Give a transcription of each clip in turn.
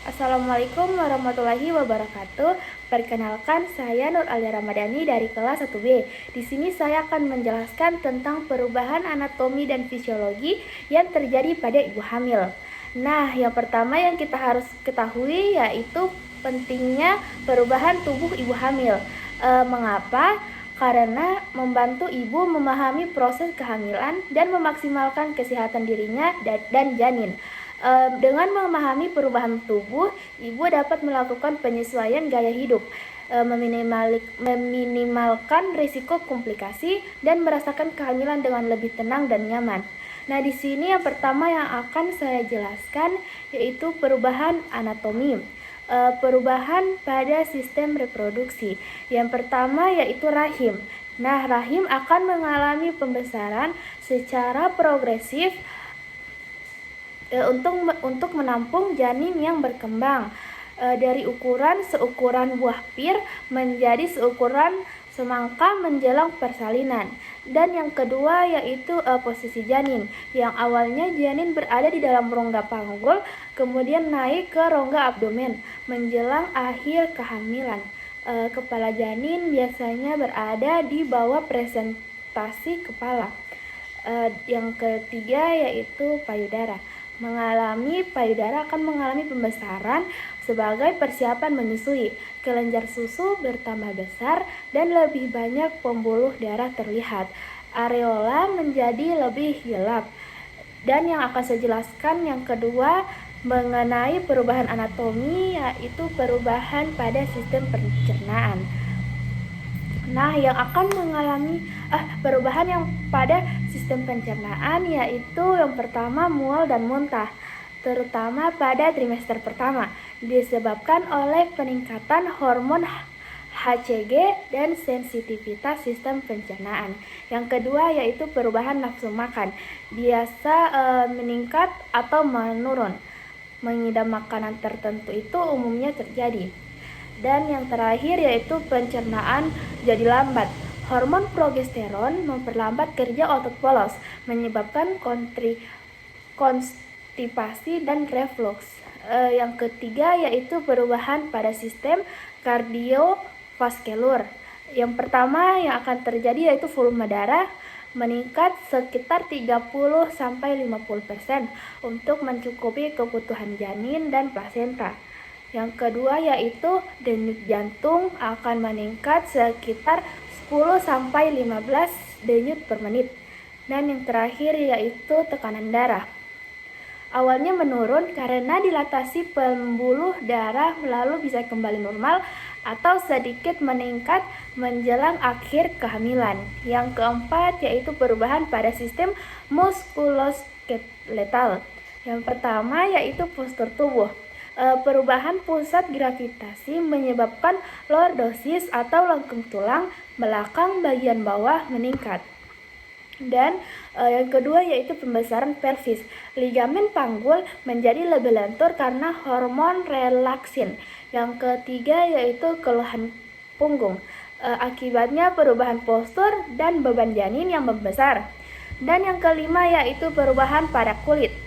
Assalamualaikum warahmatullahi wabarakatuh. Perkenalkan, saya Nur Alia Ramadhani dari kelas 1B. Di sini saya akan menjelaskan tentang perubahan anatomi dan fisiologi yang terjadi pada ibu hamil. Nah, yang pertama yang kita harus ketahui yaitu pentingnya perubahan tubuh ibu hamil. Mengapa? Karena membantu ibu memahami proses kehamilan dan memaksimalkan kesehatan dirinya dan janin. Dengan memahami perubahan tubuh, ibu dapat melakukan penyesuaian gaya hidup, meminimalkan risiko komplikasi, dan merasakan kehamilan dengan lebih tenang dan nyaman. Nah, di sini yang pertama yang akan saya jelaskan yaitu perubahan anatomi. Perubahan pada sistem reproduksi. Yang pertama yaitu rahim. Nah, rahim akan mengalami pembesaran secara progresif untuk menampung janin yang berkembang dari seukuran buah pir menjadi seukuran semangka menjelang persalinan. Dan yang kedua yaitu posisi janin, yang awalnya janin berada di dalam rongga panggul, kemudian naik ke rongga abdomen menjelang akhir kehamilan. Kepala janin biasanya berada di bawah presentasi kepala. Yang ketiga yaitu payudara. Payudara akan mengalami pembesaran sebagai persiapan menyusui. Kelenjar susu bertambah besar dan lebih banyak pembuluh darah terlihat. Areola menjadi lebih gelap. Dan yang akan saya jelaskan yang kedua mengenai perubahan anatomi yaitu perubahan pada sistem pencernaan. Nah, yang akan mengalami perubahan yang pada sistem pencernaan yaitu yang pertama mual dan muntah, terutama pada trimester pertama, disebabkan oleh peningkatan hormon HCG dan sensitivitas sistem pencernaan. Yang kedua yaitu perubahan nafsu makan, biasa meningkat atau menurun. Mengidam makanan tertentu itu umumnya terjadi. Dan yang terakhir yaitu pencernaan jadi lambat. Hormon progesteron memperlambat kerja otot polos, menyebabkan konstipasi dan reflux. Yang ketiga yaitu perubahan pada sistem kardiovaskular. Yang pertama yang akan terjadi yaitu volume darah meningkat sekitar 30-50% untuk mencukupi kebutuhan janin dan plasenta. Yang kedua yaitu denyut jantung akan meningkat sekitar 10-15 denyut per menit. Dan yang terakhir yaitu tekanan darah. Awalnya menurun karena dilatasi pembuluh darah lalu bisa kembali normal atau sedikit meningkat menjelang akhir kehamilan. Yang keempat yaitu perubahan pada sistem muskuloskeletal. Yang pertama yaitu postur tubuh. Perubahan pusat gravitasi menyebabkan lordosis atau lengkung tulang belakang bagian bawah meningkat. Dan yang kedua yaitu pembesaran pelvis. Ligamen panggul menjadi lebih lentur karena hormon relaksin. Yang ketiga yaitu keluhan punggung. Akibatnya perubahan postur dan beban janin yang membesar. Dan yang kelima yaitu perubahan pada kulit.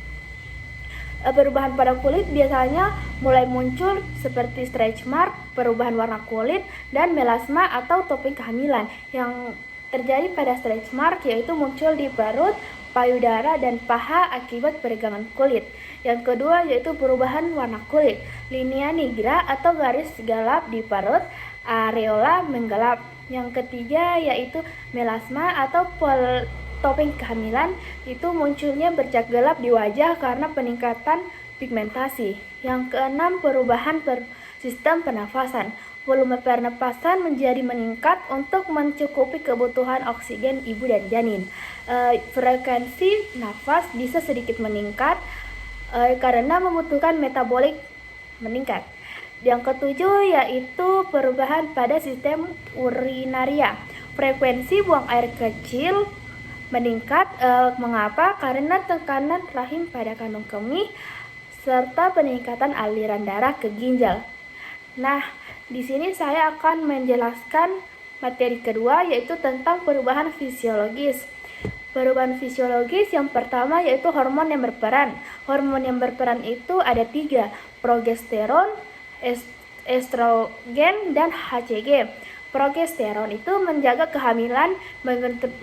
Perubahan pada kulit biasanya mulai muncul seperti stretch mark, perubahan warna kulit, dan melasma atau topeng kehamilan. Yang terjadi pada stretch mark yaitu muncul di perut, payudara, dan paha akibat peregangan kulit. Yang kedua yaitu perubahan warna kulit, linea nigra atau garis gelap di perut, areola menggelap. Yang ketiga yaitu melasma atau topeng kehamilan, itu munculnya bercak gelap di wajah karena peningkatan pigmentasi. Yang keenam perubahan sistem pernafasan. Volume pernapasan menjadi meningkat untuk mencukupi kebutuhan oksigen ibu dan janin. Frekuensi nafas bisa sedikit meningkat karena membutuhkan metabolik meningkat. Yang ketujuh yaitu perubahan pada sistem urinaria. Frekuensi buang air kecil meningkat. Mengapa? Karena tekanan rahim pada kandung kemih serta peningkatan aliran darah ke ginjal. Nah, di sini saya akan menjelaskan materi kedua yaitu tentang perubahan fisiologis. Perubahan fisiologis yang pertama yaitu hormon yang berperan. Hormon yang berperan itu ada 3, progesteron, estrogen, dan HCG. Progesteron itu menjaga kehamilan,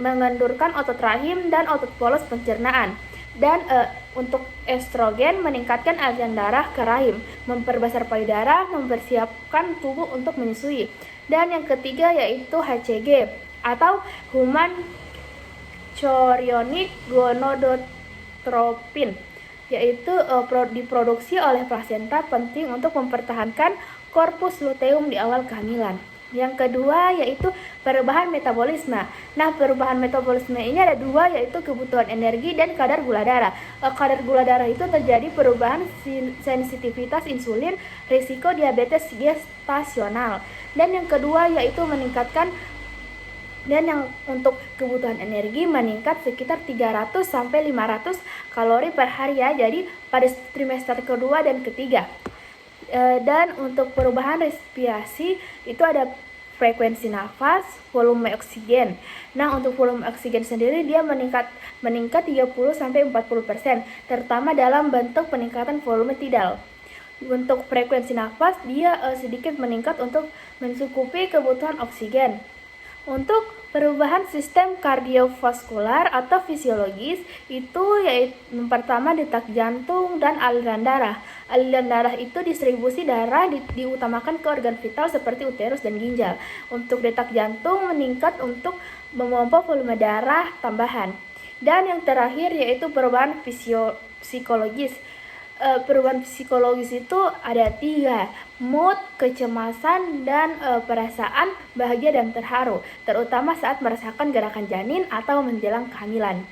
mengendurkan otot rahim dan otot polos pencernaan. Dan untuk estrogen meningkatkan aliran darah ke rahim, memperbesar payudara, mempersiapkan tubuh untuk menyusui. Dan yang ketiga yaitu HCG atau human chorionic gonadotropin, yaitu diproduksi oleh plasenta, penting untuk mempertahankan korpus luteum di awal kehamilan. Yang kedua yaitu perubahan metabolisme. Nah, perubahan metabolisme ini ada 2, yaitu kebutuhan energi dan kadar gula darah. Kadar gula darah itu terjadi perubahan sensitivitas insulin, risiko diabetes gestasional. Dan yang kedua yaitu meningkatkan, dan yang untuk kebutuhan energi meningkat sekitar 300 sampai 500 kalori per hari ya. Jadi pada trimester kedua dan ketiga. Dan untuk perubahan respirasi itu ada frekuensi nafas, volume oksigen. Nah, untuk volume oksigen sendiri dia meningkat 30 sampai 40%, terutama dalam bentuk peningkatan volume tidal. Untuk frekuensi nafas dia sedikit meningkat untuk mencukupi kebutuhan oksigen. Untuk perubahan sistem kardiovaskular atau fisiologis itu yaitu yang pertama detak jantung dan aliran darah. Aliran darah itu distribusi darah diutamakan ke organ vital seperti uterus dan ginjal. Untuk detak jantung meningkat untuk memompa volume darah tambahan. Dan yang terakhir yaitu perubahan psikologis. Perubahan psikologis itu ada 3, mood, kecemasan, dan perasaan bahagia dan terharu, terutama saat merasakan gerakan janin atau menjelang kehamilan.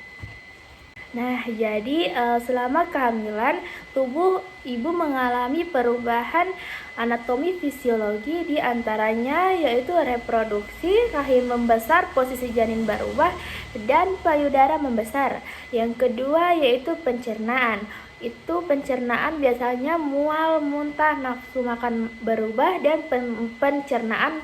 Nah, jadi selama kehamilan, tubuh ibu mengalami perubahan anatomi fisiologi, di antaranya yaitu reproduksi, rahim membesar, posisi janin berubah, dan payudara membesar. Yang kedua yaitu pencernaan. Itu pencernaan biasanya mual, muntah, nafsu makan berubah, dan pencernaan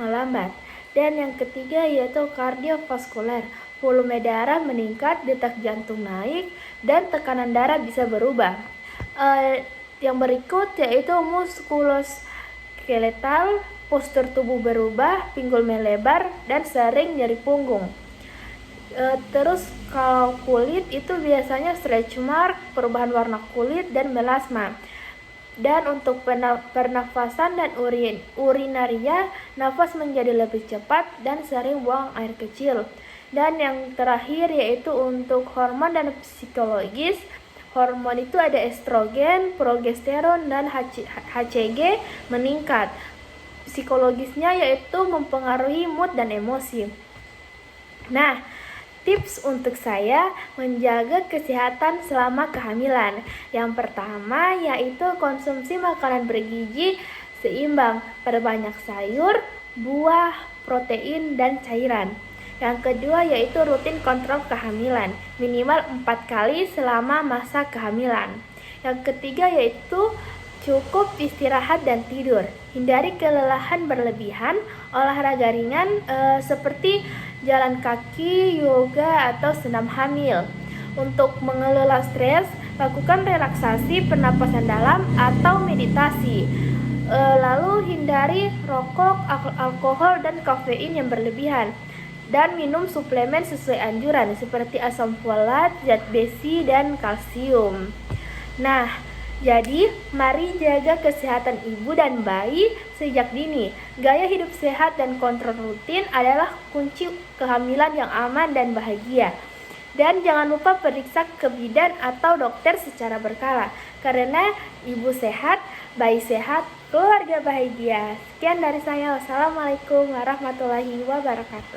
melambat. Dan yang ketiga yaitu kardiovaskuler. Volume darah meningkat, detak jantung naik, dan tekanan darah bisa berubah. Yang berikut yaitu muskuloskeletal, postur tubuh berubah, pinggul melebar, dan sering nyeri punggung. Terus kalau kulit itu biasanya stretch mark, perubahan warna kulit, dan melasma. Dan untuk pernafasan dan urinaria, nafas menjadi lebih cepat dan sering buang air kecil. Dan yang terakhir yaitu untuk hormon dan psikologis. Hormon itu ada estrogen, progesteron, dan HCG meningkat. Psikologisnya yaitu mempengaruhi mood dan emosi. Nah, tips untuk saya menjaga kesehatan selama kehamilan. Yang pertama yaitu konsumsi makanan bergizi seimbang, perbanyak sayur, buah, protein, dan cairan. Yang kedua yaitu rutin kontrol kehamilan, minimal 4 kali selama masa kehamilan. Yang ketiga yaitu cukup istirahat dan tidur. Hindari kelelahan berlebihan, olahraga ringan seperti jalan kaki, yoga, atau senam hamil. Untuk mengelola stres, lakukan relaksasi, pernapasan dalam, atau meditasi. Lalu hindari rokok, alkohol, dan kafein yang berlebihan. Dan minum suplemen sesuai anjuran seperti asam folat, zat besi, dan kalsium. Nah, jadi mari jaga kesehatan ibu dan bayi sejak dini. Gaya hidup sehat dan kontrol rutin adalah kunci kehamilan yang aman dan bahagia. Dan jangan lupa periksa ke bidan atau dokter secara berkala, karena ibu sehat, bayi sehat, keluarga bahagia. Sekian dari saya. Wassalamualaikum warahmatullahi wabarakatuh.